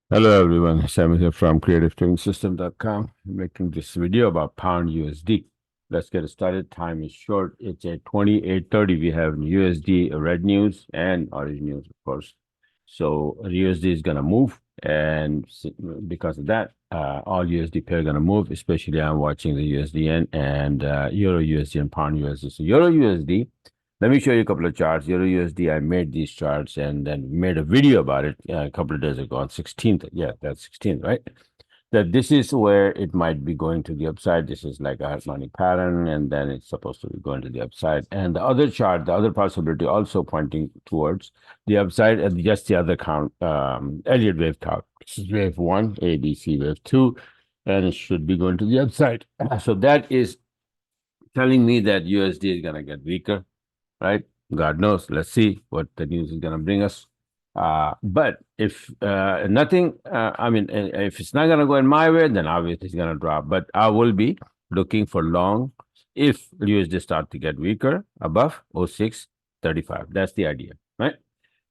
Hello everyone, Sam here from creativetrading.system.com, making this video about pound USD. Let's get started. Time is short. It's at 28:30. We have USD red news and orange news, of course. So USD is gonna move, and because of that, all USD pair are gonna move. Especially, I'm watching the USDN and Euro USD and pound USD. So Euro USD. Let me show you a couple of charts. Euro USD, I made these charts and then made a video about it a couple of days ago on 16th. Yeah, that's 16th, right? That this is where it might be going to the upside. This is like a harmonic pattern, and then it's supposed to be going to the upside. And the other chart, the other possibility also pointing towards the upside, and just the other count, Elliott wave count. This is wave one, ABC wave two, and it should be going to the upside. So that is telling me that USD is going to get weaker, right? God knows. Let's see what the news is going to bring us. But if nothing, if it's not going to go in my way, then obviously it's going to drop. But I will be looking for long if USD start to get weaker above 0635. That's the idea, right?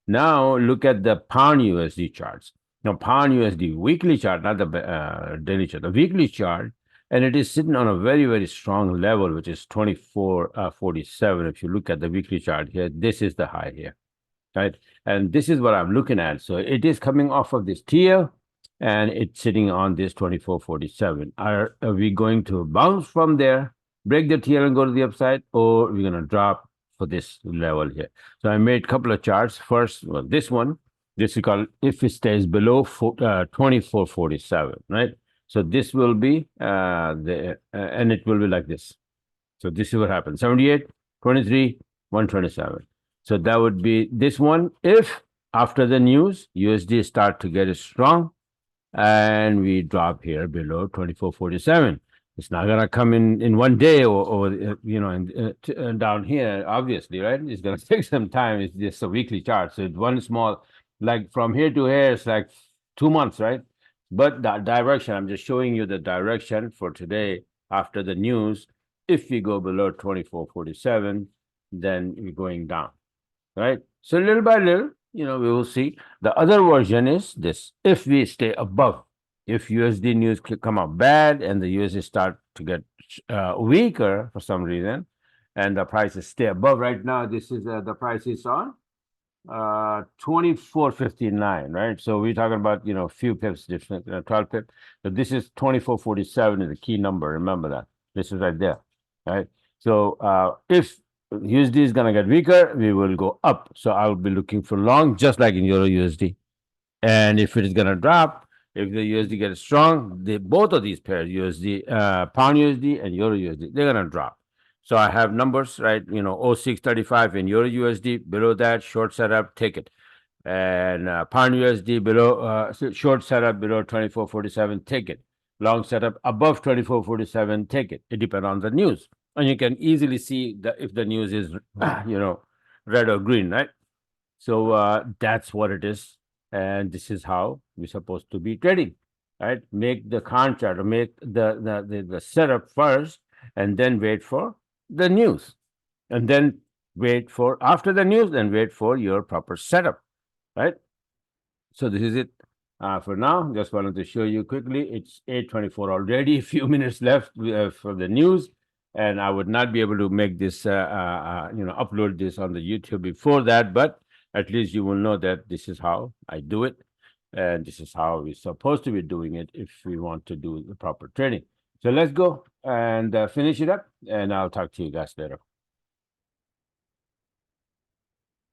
Now look at the pound USD charts. Now pound USD weekly chart, not the daily chart, the weekly chart, and it is sitting on a very, very strong level, which is 24.47. If you look at the weekly chart here, this is the high here, right? And this is what I'm looking at. So it is coming off of this tier, and it's sitting on this 24.47. Are we going to bounce from there, break the tier and go to the upside, or we're going to drop for this level here? So I made a couple of charts. First, well, this is called if it stays below 24.47, right? So this will be and it will be like this. So this is what happens: 78, 23, 127. So that would be this one. If after the news, USD start to get strong, and we drop here below 24.47. It's not gonna come in one day or down here, obviously, right? It's gonna take some time. It's just a weekly chart, so it's one small, like from here to here, it's like 2 months, right? But that direction, I'm just showing you the direction for today after the news. If we go below 24.47, then we're going down, right? So little by little, we will see. The other version is this: if we stay above, if USD news come out bad and the USD start to get weaker for some reason, and the prices stay above. Right now, this is the price is on 24.59, right? So we're talking about a few pips different, 12 pips. So this is 24.47 is the key number. Remember that. This is right there, right? So if USD is gonna get weaker, we will go up. So I'll be looking for long, just like in Euro USD. And if it is gonna drop, if the USD gets strong, both of these pairs, USD, pound USD and Euro USD, they're gonna drop. So I have numbers, right? 0635 in Euro USD. Below that, short setup, take it. And pound USD below, short setup below 24.47, take it. Long setup above 24.47, take it. It depends on the news. And you can easily see that if the news is, red or green, right? So that's what it is. And this is how we're supposed to be trading, right? Make the contract or make the setup first, and then wait for the news. And then wait for after the news, and wait for your proper setup, right? So this is it for now. Just wanted to show you quickly. It's 8:24 already. A few minutes left for the news, and I would not be able to make this, upload this on the YouTube before that. But at least you will know that this is how I do it, and this is how we're supposed to be doing it if we want to do the proper trading. So let's go and finish it up, and I'll talk to you guys later.